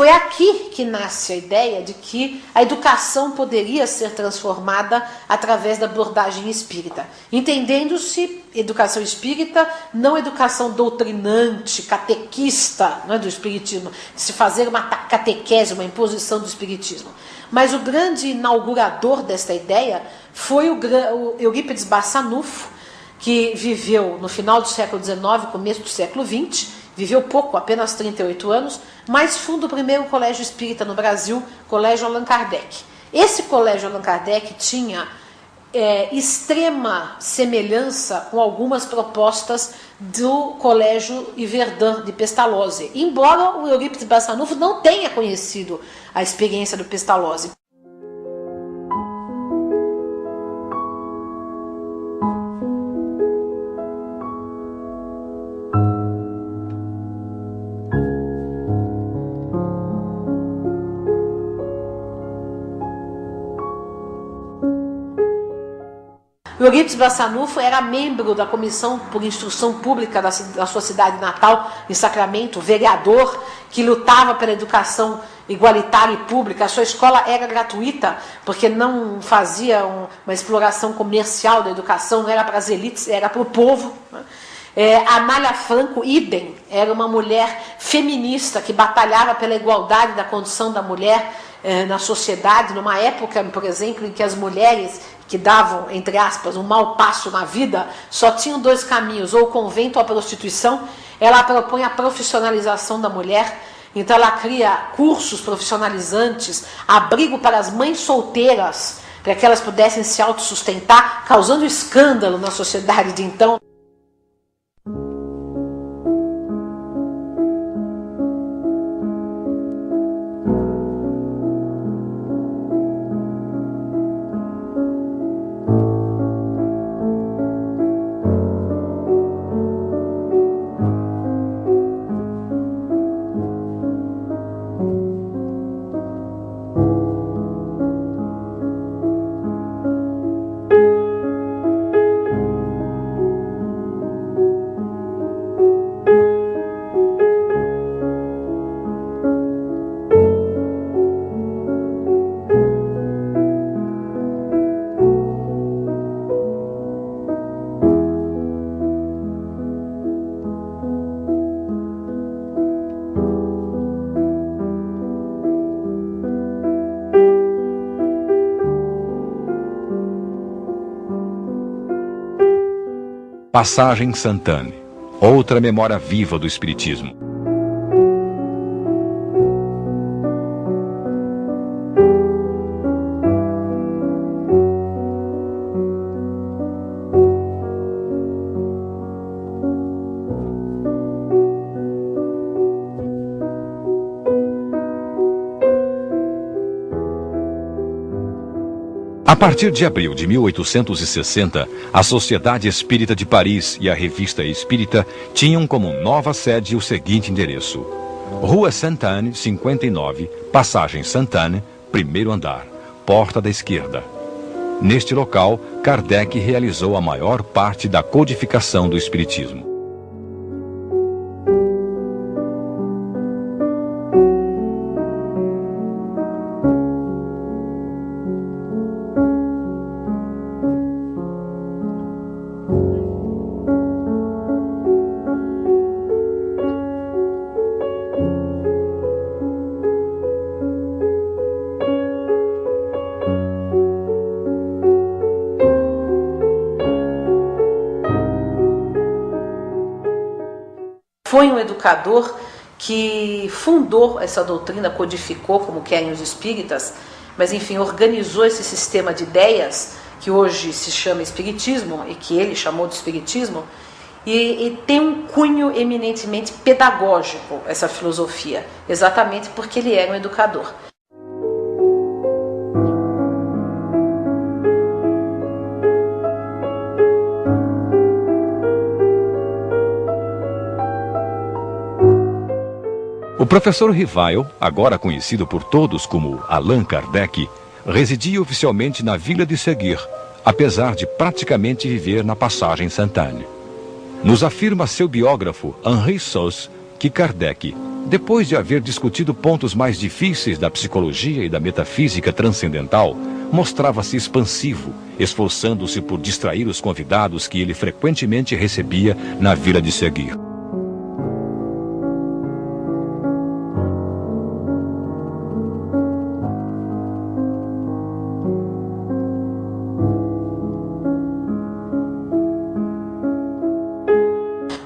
foi aqui que nasce a ideia de que a educação poderia ser transformada através da abordagem espírita, entendendo-se educação espírita, não educação doutrinante, catequista, não é, do espiritismo, de se fazer uma catequese, uma imposição do espiritismo. Mas o grande inaugurador desta ideia foi o Eurípides Barçanufo, que viveu no final do século XIX, começo do século XX, viveu pouco, apenas 38 anos, mas funda o primeiro colégio espírita no Brasil, Colégio Allan Kardec. Esse colégio Allan Kardec tinha extrema semelhança com algumas propostas do colégio Yverdun de Pestalozzi, embora o Eurípides Barçanufo não tenha conhecido a experiência do Pestalozzi. O Eurípides Barçanufo era membro da Comissão por Instrução Pública da sua cidade natal, em Sacramento, vereador que lutava pela educação igualitária e pública. A sua escola era gratuita, porque não fazia uma exploração comercial da educação, não era para as elites, era para o povo. A Amália Franco, idem, era uma mulher feminista que batalhava pela igualdade da condição da mulher na sociedade, numa época, por exemplo, em que as mulheres que davam, entre aspas, um mau passo na vida, só tinham dois caminhos, ou o convento ou a prostituição. Ela propõe a profissionalização da mulher, então ela cria cursos profissionalizantes, abrigo para as mães solteiras, para que elas pudessem se autossustentar, causando escândalo na sociedade de então. Passagem Santane, outra memória viva do Espiritismo. A partir de abril de 1860, a Sociedade Espírita de Paris e a Revista Espírita tinham como nova sede o seguinte endereço: Rua Sainte-Anne, 59, Passagem Sainte-Anne, primeiro andar, porta da esquerda. Neste local, Kardec realizou a maior parte da codificação do Espiritismo. Foi um educador que fundou essa doutrina, codificou, como querem os espíritas, mas enfim, organizou esse sistema de ideias, que hoje se chama espiritismo, e que ele chamou de espiritismo, e tem um cunho eminentemente pedagógico, essa filosofia, exatamente porque ele era um educador. O professor Rivail, agora conhecido por todos como Allan Kardec, residia oficialmente na vila de Seguir, apesar de praticamente viver na Passagem Sainte-Anne. Nos afirma seu biógrafo Henri Sauce, que Kardec, depois de haver discutido pontos mais difíceis da psicologia e da metafísica transcendental, mostrava-se expansivo, esforçando-se por distrair os convidados que ele frequentemente recebia na Vila de Seguir.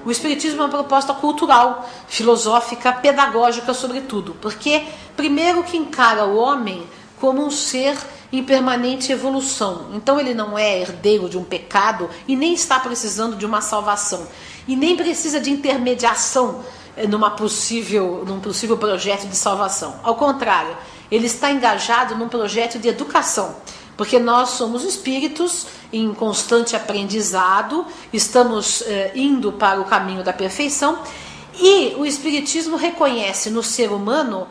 O Espiritismo é uma proposta cultural, filosófica, pedagógica, sobretudo, porque, primeiro, que encara o homem como um ser em permanente evolução. Então, ele não é herdeiro de um pecado e nem está precisando de uma salvação. E nem precisa de intermediação num possível projeto de salvação. Ao contrário, ele está engajado num projeto de educação. Porque nós somos espíritos em constante aprendizado, estamos indo para o caminho da perfeição, e o Espiritismo reconhece no ser humano,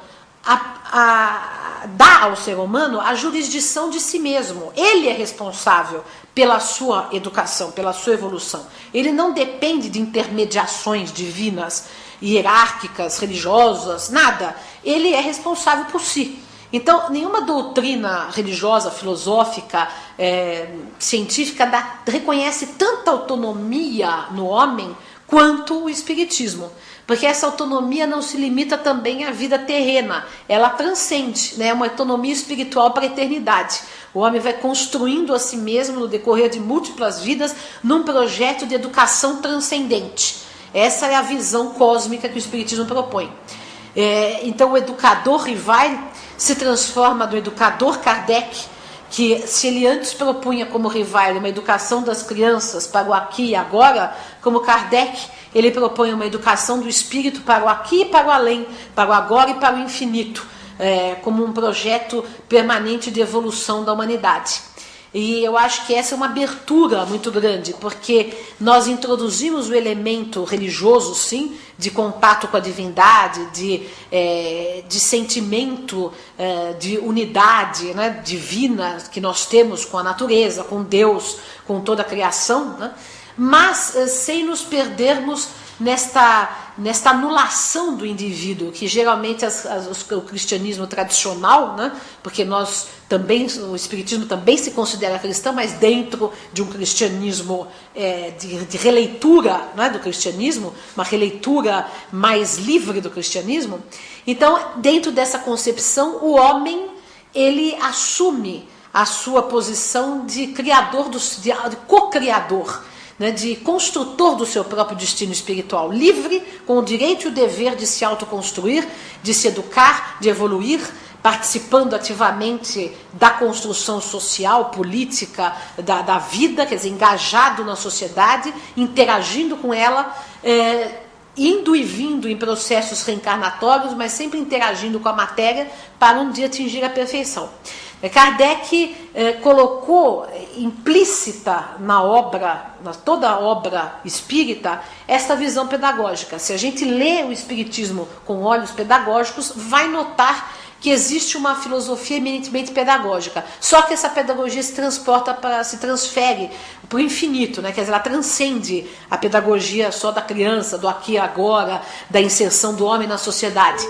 dá ao ser humano a jurisdição de si mesmo. Ele é responsável pela sua educação, pela sua evolução. Ele não depende de intermediações divinas, hierárquicas, religiosas, nada. Ele é responsável por si. Então, nenhuma doutrina religiosa, filosófica, científica reconhece tanta autonomia no homem quanto o Espiritismo. Porque essa autonomia não se limita também à vida terrena, ela transcende, né? Uma autonomia espiritual para a eternidade. O homem vai construindo a si mesmo no decorrer de múltiplas vidas num projeto de educação transcendente. Essa é a visão cósmica que o Espiritismo propõe. Então o educador Rivail se transforma no educador Kardec, que se ele antes propunha como Rivail uma educação das crianças para o aqui e agora, como Kardec, ele propõe uma educação do espírito para o aqui e para o além, para o agora e para o infinito, como um projeto permanente de evolução da humanidade. E eu acho que essa é uma abertura muito grande, porque nós introduzimos o elemento religioso, sim, de contato com a divindade, de sentimento de unidade, né, divina que nós temos com a natureza, com Deus, com toda a criação, né, mas sem nos perdermos nesta anulação do indivíduo, que geralmente o cristianismo tradicional, né, porque nós também, o Espiritismo também se considera cristão, mas dentro de um cristianismo de releitura, né, do cristianismo, uma releitura mais livre do cristianismo. Então, dentro dessa concepção, o homem ele assume a sua posição de criador, de co-criador, de construtor do seu próprio destino espiritual, livre, com o direito e o dever de se autoconstruir, de se educar, de evoluir, participando ativamente da construção social, política, da vida, quer dizer, engajado na sociedade, interagindo com ela, indo e vindo em processos reencarnatórios, mas sempre interagindo com a matéria para um dia atingir a perfeição. Kardec colocou implícita na toda a obra espírita, essa visão pedagógica. Se a gente lê o Espiritismo com olhos pedagógicos, vai notar que existe uma filosofia eminentemente pedagógica. Só que essa pedagogia se transfere para o infinito, né? Quer dizer, ela transcende a pedagogia só da criança, do aqui e agora, da inserção do homem na sociedade.